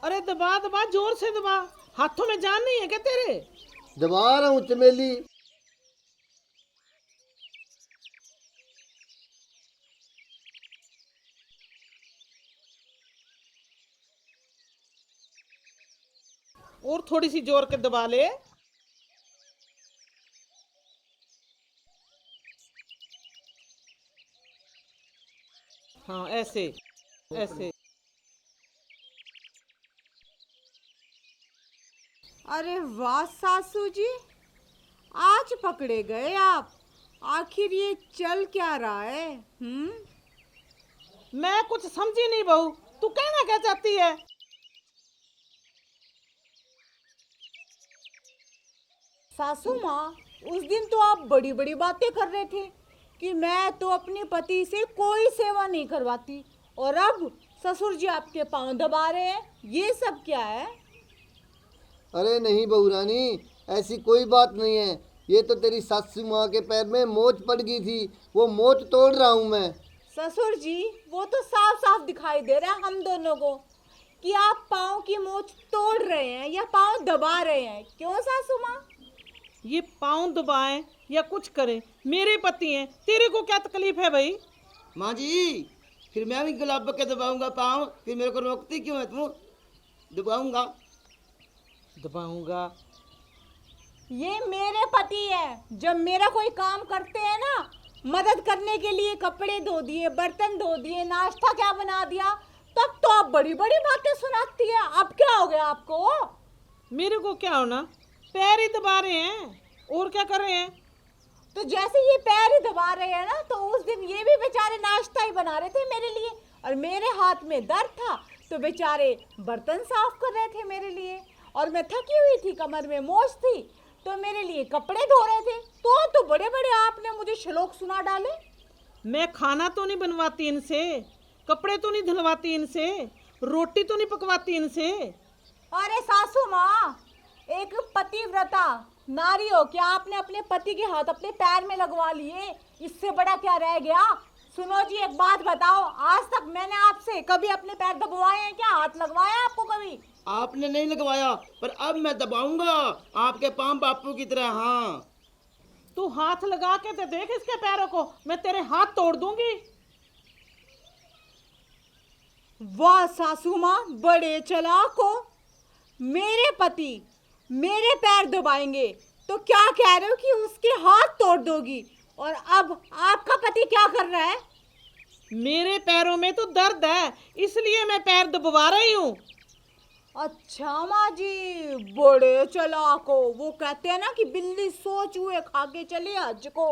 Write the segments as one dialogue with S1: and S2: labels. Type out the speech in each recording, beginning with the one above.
S1: अरे दबा दबा, जोर से दबा। हाथों में जान नहीं है क्या तेरे?
S2: दबा रहा हूँ चमेली।
S1: और थोड़ी सी जोर के दबा ले। हाँ, ऐसे ऐसे।
S3: अरे वाह सासू जी, आज पकड़े गए आप। आखिर ये चल क्या रहा है?
S1: मैं कुछ समझी नहीं बहू, तू कहना क्या चाहती है?
S3: सासू माँ, उस दिन तो आप बड़ी बड़ी बातें कर रहे थे कि मैं तो अपने पति से कोई सेवा नहीं करवाती, और अब ससुर जी आपके पांव दबा रहे हैं। ये सब क्या है?
S2: अरे नहीं बहू रानी, ऐसी कोई बात नहीं है। ये तो तेरी सासू माँ के पैर में मोच पड़ गई थी, वो मोच तोड़ रहा हूँ मैं।
S3: ससुर जी, वो तो साफ साफ दिखाई दे रहा है हम दोनों को कि आप पाँव की मोच तोड़ रहे हैं या पाँव दबा रहे हैं। क्यों सासू माँ?
S1: ये पाँव दबाएं या कुछ करें, मेरे पति हैं, तेरे को क्या तकलीफ है भाई?
S4: माँ जी, फिर मैं भी गुलाब के दबाऊंगा पाँव, फिर मेरे को रोकती क्यों है तू? दबाऊंगा।
S1: दबाऊंगा?
S3: ये मेरे पति है। जब मेरा कोई काम करते हैं ना, मदद करने के लिए कपड़े धो दिए, बर्तन धो दिए, नाश्ता क्या बना दिया, तब तो आप बड़ी बड़ी बातें सुनाती है। अब क्या हो गया आपको?
S1: मेरे को क्या होना, पैर ही दबा रहे हैं, और क्या कर रहे हैं?
S3: तो जैसे ये पैर ही दबा रहे हैं ना, तो उस दिन ये भी बेचारे नाश्ता ही बना रहे थे मेरे लिए, और मेरे हाथ में दर्द था तो बेचारे बर्तन साफ कर रहे थे मेरे लिए, और मैं थकी हुई थी, कमर में मोच थी, तो मेरे लिए कपड़े धो रहे थे। तो बड़े बड़े आपने मुझे श्लोक सुना डाले।
S1: मैं खाना तो नहीं बनवाती इनसे, कपड़े तो नहीं धुलवाती इनसे, रोटी तो नहीं पकवाती इनसे।
S3: अरे सासू माँ, एक पतिव्रता नारी हो क्या आपने अपने पति के हाथ अपने पैर में लगवा लिए? इससे बड़ा क्या रह गया? सुनो जी, एक बात बताओ, आज तक मैंने आपसे कभी अपने पैर दबवाए हैं क्या? हाथ लगवाया आपको कभी?
S4: आपने नहीं लगवाया, पर अब मैं दबाऊंगा आपके पाँव बापू की तरह। हाँ,
S1: तू हाथ लगा के तो देख इसके पैरों को, मैं तेरे हाथ तोड़ दूंगी।
S3: वाह सासू माँ, बड़े चालाक हो। मेरे पति मेरे पैर दबाएंगे तो क्या कह रहे हो कि उसके हाथ तोड़ दोगी? और अब आपका पति क्या कर रहा है?
S1: मेरे पैरों में तो दर्द है, इसलिए मैं पैर दबवा रही हूँ।
S3: अच्छा माँ जी, बड़े चालाक हो। वो कहते हैं ना कि बिल्ली 100 चूहे खा के चली हज को।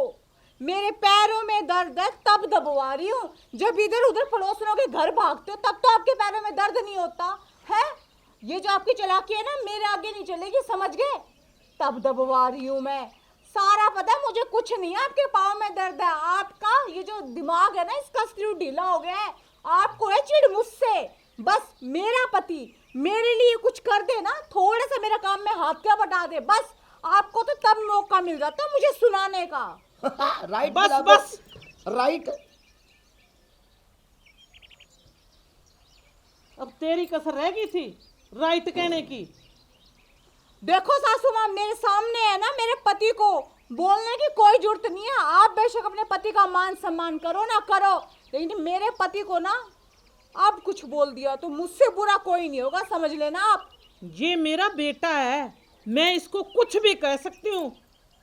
S3: मेरे पैरों में दर्द है तब दबवा रही हूँ। जब इधर उधर पड़ोसियों के घर भागते हो तब तो आपके पैरों में दर्द नहीं होता है। ये जो आपकी चालाकी है ना, मेरे आगे नहीं चलेगी, समझ गए? तब दबवा रही हूँ मैं। सारा पता है मुझे, कुछ नहीं है आपके पाँव में दर्द है। आपका ये जो दिमाग है ना, इसका स्क्रू ढीला हो गया है। आपको है चिढ़ मुझसे। बस मेरा पति मेरे लिए कुछ कर दे ना, थोड़ा सा मेरा काम में हाथ क्या बटा दे, बस आपको तो तब मौका मिल जाता है मुझे सुनाने का।
S4: राइट
S1: बस
S4: गुलाब,
S1: बस।
S4: राइट।
S1: अब तेरी कसर रह गई थी राइट कहने की।
S3: देखो सासू माँ, मेरे सामने है ना, मेरे पति को बोलने की कोई जरूरत नहीं है। आप बेशक अपने पति का मान सम्मान करो ना करो, लेकिन मेरे पति को ना अब कुछ बोल दिया तो मुझसे बुरा कोई नहीं होगा, समझ लेना आप।
S1: ये मेरा बेटा है, मैं इसको कुछ भी कह सकती हूँ,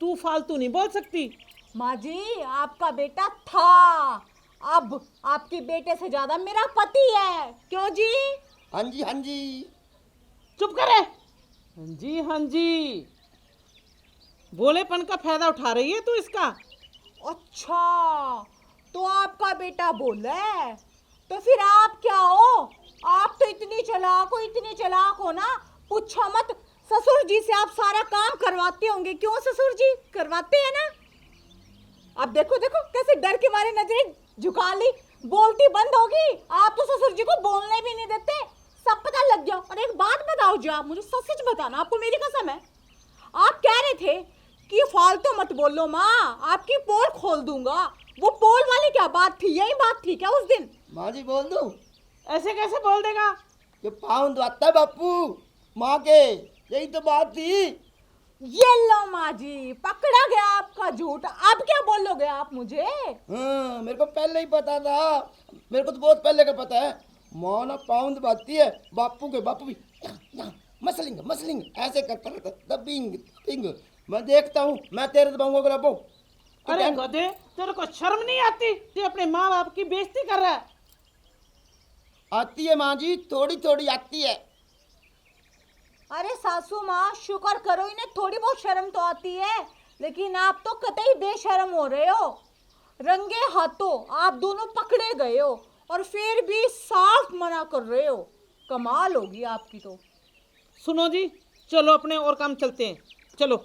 S1: तू फालतू नहीं बोल सकती।
S3: माँ जी, आपका बेटा था, अब आपके बेटे से ज्यादा मेरा पति है। क्यों जी?
S4: हाँ जी, हाँ जी।
S1: चुप करे। हाँ जी हाँ जी, भोलेपन का फायदा उठा रही है तू इसका।
S3: अच्छा, तो आपका बेटा बोला है, तो फिर आप क्या हो? आप तो इतनी चालाक हो ना, पूछो मत। ससुर जी से आप सारा काम करवाते होंगे, क्यों ससुर जी? करवाते हैं ना। अब देखो देखो कैसे डर के मारे नजरें झुका ली, बोलती बंद होगी। आप तो ससुर जी को बोलने भी नहीं देते, सब पता लग गया। और एक बात बताओ जी, आप मुझे सच सच बताना, आपको मेरी कसम है। आप कह रहे थे कि फालतू मत बोलो माँ, आपकी पोल खोल दूंगा। वो पोल वाली क्या बात थी? यही बात थी क्या उस दिन?
S4: माँ जी बोल दूं?
S1: ऐसे कैसे बोल देगा?
S4: ये पाँव दबाता है बापू माँ के, यही तो बात थी।
S3: ये लो माँ जी, पकड़ा गया आपका झूठ। अब क्या बोलोगे आप मुझे?
S4: हाँ, मेरे को पहले ही पता था, मेरे को तो बहुत पहले का पता है। माँ ना पाँव दबाती है बापू के, बापू भी मसलिंग मसलिंग ऐसे करता रहता है, दबिंग दबिंग। मैं देखता हूँ, मैं तेरे दबाऊंगा गुलाबो। तो
S1: अरे
S4: क्या-
S1: गधे, तेरे को शर्म नहीं आती? तू अपने माँ बाप की बेइज्जती कर रहा है।
S4: आती है माँ जी, थोड़ी थोड़ी आती है।
S3: अरे सासू माँ, शुक्र करो इन्हें थोड़ी बहुत शर्म तो आती है, लेकिन आप तो कतई बेशर्म हो रहे हो। रंगे हाथों आप दोनों पकड़े गए हो और फिर भी साफ मना कर रहे हो। कमाल होगी आपकी तो।
S1: सुनो जी, चलो अपने और काम चलते हैं, चलो।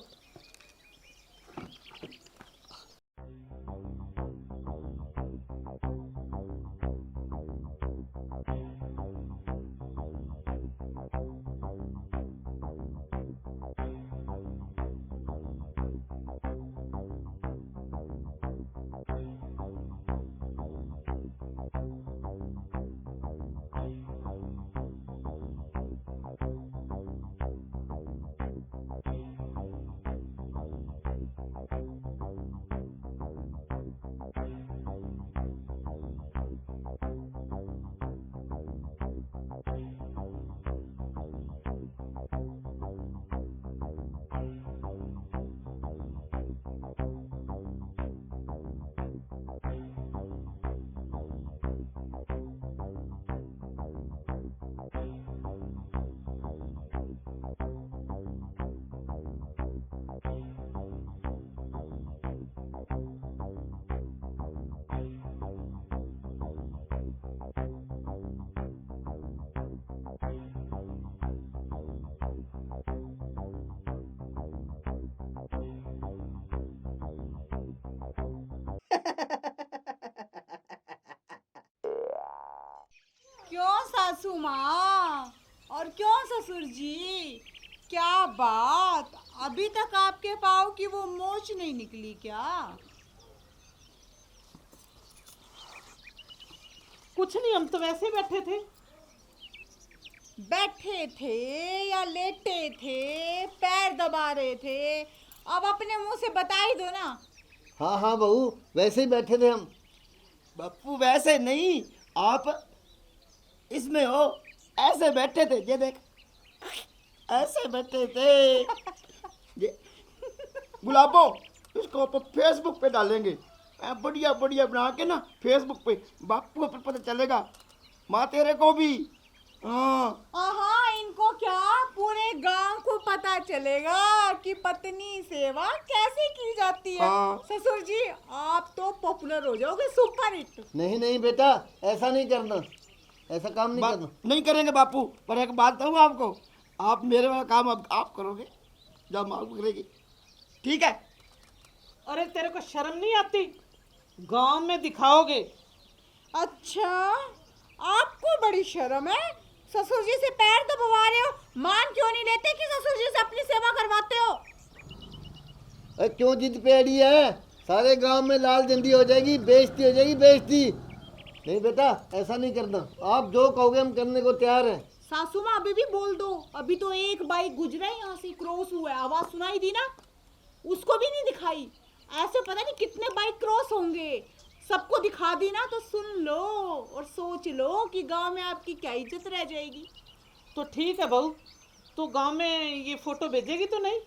S3: क्यों सासू माँ और क्यों ससुर जी, क्या बात, अभी तक आपके पाँव की वो मोच नहीं निकली क्या?
S1: कुछ नहीं, हम तो वैसे ही बैठे थे।
S3: बैठे थे या लेटे थे, पैर दबा रहे थे, अब अपने मुंह से बता ही दो ना।
S2: हाँ हाँ बहू, वैसे ही बैठे थे हम।
S4: बापू वैसे नहीं, आप इसमें हो, ऐसे बैठे थे, ये देख ऐसे बैठे थे। ये गुलाबो, इसको अपन फेसबुक पे डालेंगे, बढ़िया बढ़िया बना के ना फेसबुक पे, बापू को पता चलेगा, माँ तेरे को भी। हाँ
S3: हाँ, इनको क्या, पूरे गांव को पता चलेगा कि पत्नी सेवा कैसे की जाती है।
S4: हाँ।
S3: ससुर जी, आप तो पॉपुलर हो जाओगे, सुपर हिट।
S2: नहीं नहीं बेटा, ऐसा नहीं करना, ऐसा काम नहीं करना।
S4: नहीं करेंगे बापू, पर एक बात कहूँ आपको, आप मेरे वाला काम अब आप करोगे जब माँ करेगी, ठीक है?
S1: अरे तेरे को शर्म नहीं आती? गांव में दिखाओगे?
S3: अच्छा, आपको बड़ी शर्म है? ससुर जी से पैर दबवा रहे हो, मान क्यों नहीं लेते कि ससुर जी से अपनी सेवा करवाते हो?
S2: अरे क्यों जिद पे अड़ी है? सारे गांव में लाल झंडी हो जाएगी, बेइज्जती हो जाएगी, बेइज्जती। नहीं बेटा, ऐसा नहीं करना, आप जो कहोगे हम करने को तैयार हैं।
S3: सासू माँ अभी भी बोल दो, अभी तो एक बाइक गुजरा है यहाँ से, क्रॉस हुआ है, आवाज सुनाई दी ना, उसको भी नहीं दिखाई। ऐसे पता नहीं कितने बाइक क्रॉस होंगे, सबको दिखा दी ना तो सुन लो और सोच लो कि गांव में आपकी क्या इज्जत रह जाएगी।
S1: तो ठीक है बहू, तो गांव में ये फोटो भेजेगी तो नहीं?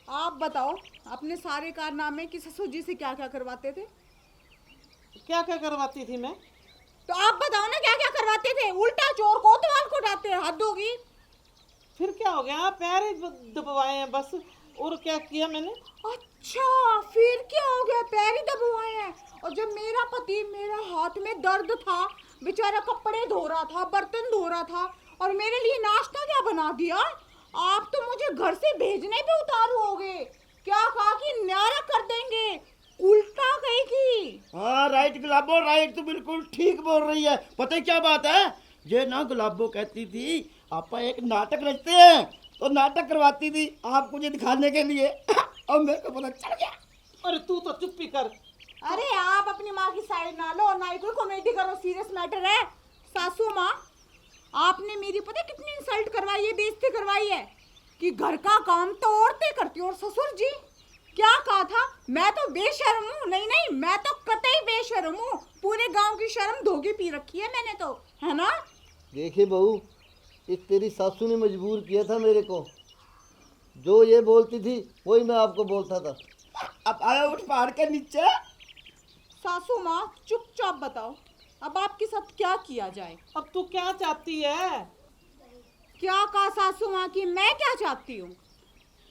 S3: आप बताओ अपने सारे कारनामे कि ससुर जी से क्या क्या करवाते थे?
S1: क्या क्या करवाती थी मैं?
S3: तो आप बताओ ना क्या क्या करवाते थे? उल्टा चोर कोतवाल को डांटते हैं, हद होगी।
S1: फिर क्या हो गया? पैर ही दबवाए हैं बस, और क्या किया मैंने?
S3: अच्छा, फिर क्या हो गया? पैर ही दबवाए हैं। और जब मेरा पति, मेरा हाथ में दर्द था, बेचारा कपड़े धो रहा था, बर्तन धो रहा था, और मेरे लिए नाश्ता क्या बना दिया? आप तो मुझे घर से भेजने पे उतारू हो गए। क्या कहा कि न्यारा कर देंगे, उल्टा कहेगी।
S4: हाँ राइट गुलाबो, राइट, तू बिल्कुल ठीक बोल रही है। पता है क्या बात है, ये ना गुलाबो कहती थी आप एक नाटक रचते हैं, तो नाटक करवाती थी आपको ये दिखाने के लिए, और मेरे को पता चल गया।
S1: अरे तू तो चुप ही कर।
S3: अरे आप अपनी माँ की साइड ना लो, ना ही कोई कॉमेडी करो, सीरियस मैटर है। सासू माँ, आपने मेरी पता है कितनी इंसल्ट करवाई है, बेइज्जती करवाई है कि घर का काम तो औरतें करती, और ससुर जी क्या कहा था, मैं तो बेशर्म हूँ। नहीं नहीं, मैं तो कतई बेशर्म हूँ, पूरे गांव की शर्म धोगी पी रखी है मैंने तो, है ना।
S2: देखिए बहू, इस तेरी सासू ने मजबूर किया था मेरे को। जो ये बोलती थी वही मैं आपको बोलता था।
S4: अब आया उठ पहाड़ के नीचे।
S3: सासू माँ चुपचाप बताओ, अब आपके साथ क्या किया जाए।
S1: अब तू क्या चाहती है?
S3: क्या कहा सासू माँ की मैं क्या चाहती हूँ?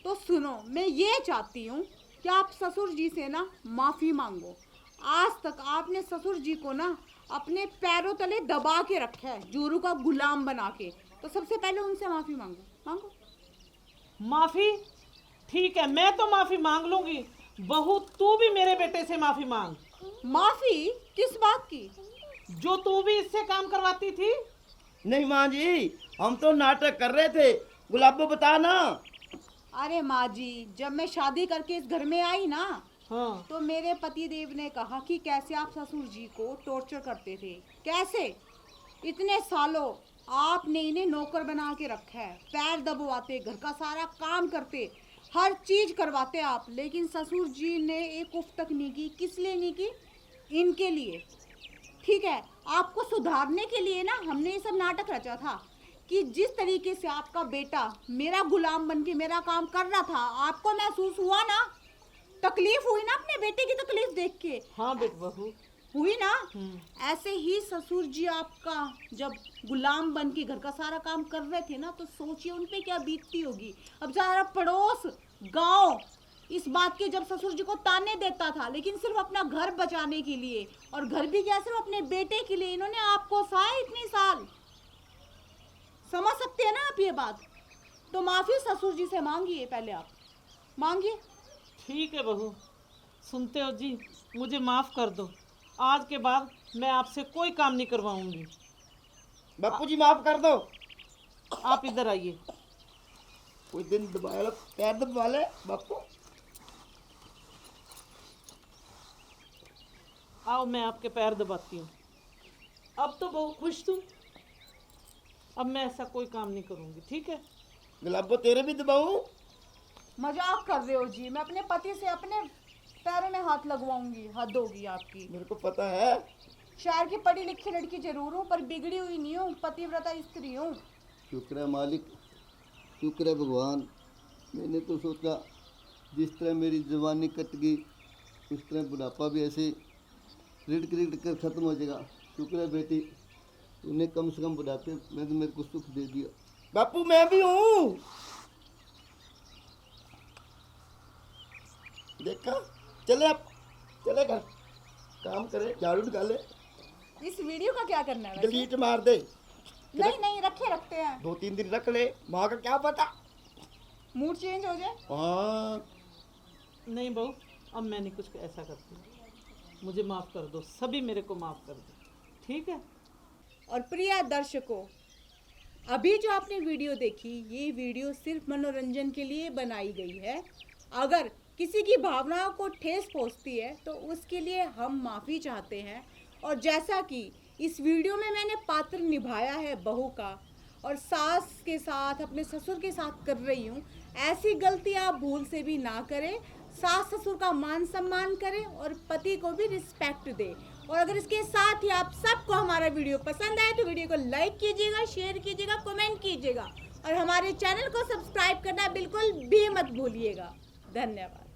S3: तो सुनो, मैं ये चाहती हूँ कि आप ससुर जी से ना माफ़ी मांगो। आज तक आपने ससुर जी को ना अपने पैरों तले दबा के रखा है, जोरू का गुलाम बना के। तो सबसे पहले उनसे माफ़ी मांगो, मांगो।
S1: माफी? ठीक है, मैं तो माफी मांग लूंगी। बहू तू भी मेरे बेटे से माफी मांग।
S3: माफ़ी किस बात की?
S1: जो तू भी इससे काम करवाती थी।
S4: नहीं माँ जी, हम तो नाटक कर रहे थे। गुलाबो बता ना।
S3: अरे माँ जी, जब मैं शादी करके इस घर में आई ना,
S1: हाँ,
S3: तो मेरे पति देव ने कहा कि कैसे आप ससुर जी को टॉर्चर करते थे, कैसे इतने सालों आपने इन्हें नौकर बना के रखा है, पैर दबवाते, घर का सारा काम करते, हर चीज करवाते आप, लेकिन ससुर जी ने एक उफ तक नहीं की। किस लिए नहीं की? इनके लिए। ठीक है, आपको सुधारने के लिए ना हमने ये सब नाटक रचा था कि जिस तरीके से आपका बेटा मेरा गुलाम बन के मेरा काम कर रहा था, आपको महसूस हुआ ना, तकलीफ हुई ना अपने बेटे की तकलीफ देख के,
S1: हाँ बेट बहू।
S3: हुई ना। ऐसे ही ससुर जी आपका जब गुलाम बन के घर का सारा काम कर रहे थे ना, तो सोचिए उन पे क्या बीतती होगी। अब सारा पड़ोस गांव इस बात के जब ससुर जी को ताने देता था, लेकिन सिर्फ अपना घर बचाने के लिए, और घर भी क्या, सिर्फ अपने बेटे के लिए इन्होंने आपको सहाय इतने साल। समझ सकते हैं ना आप ये बात? तो माफी ससुर जी से मांगिए, पहले आप मांगिए।
S1: ठीक है बहू, सुनते हो जी, मुझे माफ कर दो। आज के बाद मैं आपसे कोई काम नहीं करवाऊंगी।
S4: बापू जी माफ कर दो।
S1: आप इधर आइए।
S4: कोई दिन दबाया लो, पैर दबा ले बापू।
S1: आओ, मैं आपके पैर दबाती हूँ। अब तो बहू खुश तुम। अब मैं ऐसा कोई काम नहीं करूंगी, ठीक है?
S4: गुलाबो तेरे भी दबाऊं?
S3: मजाक कर रहे हो जी? मैं अपने पति से अपने पैरों में हाथ लगवाऊंगी? हद होगी आपकी।
S4: मेरे को पता है।
S3: शहर की पढ़ी लिखी लड़की जरूर हूँ, पर बिगड़ी हुई नहीं हूँ, पतिव्रता स्त्री हूँ।
S2: शुक्र है मालिक, शुक्र है भगवान। मैंने तो सोचा जिस तरह मेरी जवानी कट गई, उस तरह बुढ़ापा भी ऐसे रिड़क रिड़क कर ख़त्म हो जाएगा। शुक्र है बेटी, तूने कम से कम बुढ़ापे में तो मेरे को सुख दे दिया।
S4: बापू मैं भी हूँ। देखा, चले अब, चले घर, काम करे, झाड़ू निकाले,
S3: इस वीडियो का क्या करना है वैसे?
S4: डिलीट मार दे।
S3: नहीं नहीं, रखते हैं,
S4: 2-3 दिन रख ले, माँ का क्या पता।
S3: मूड चेंज हो जाए।
S4: हाँ
S1: नहीं बहू, अब मैं नहीं कुछ ऐसा करती। मुझे माफ़ कर दो, सभी मेरे को माफ़ कर दो, ठीक है?
S3: और प्रिय दर्शकों, अभी जो आपने वीडियो देखी, ये वीडियो सिर्फ मनोरंजन के लिए बनाई गई है। अगर किसी की भावनाओं को ठेस पहुंचती है तो उसके लिए हम माफ़ी चाहते हैं। और जैसा कि इस वीडियो में मैंने पात्र निभाया है बहू का, और सास के साथ अपने ससुर के साथ कर रही हूँ, ऐसी गलती आप भूल से भी ना करें। सास ससुर का मान सम्मान करें और पति को भी रिस्पेक्ट दें। और अगर इसके साथ ही आप सबको हमारा वीडियो पसंद आए तो वीडियो को लाइक कीजिएगा, शेयर कीजिएगा, कमेंट कीजिएगा, और हमारे चैनल को सब्सक्राइब करना बिल्कुल भी मत भूलिएगा। धन्यवाद।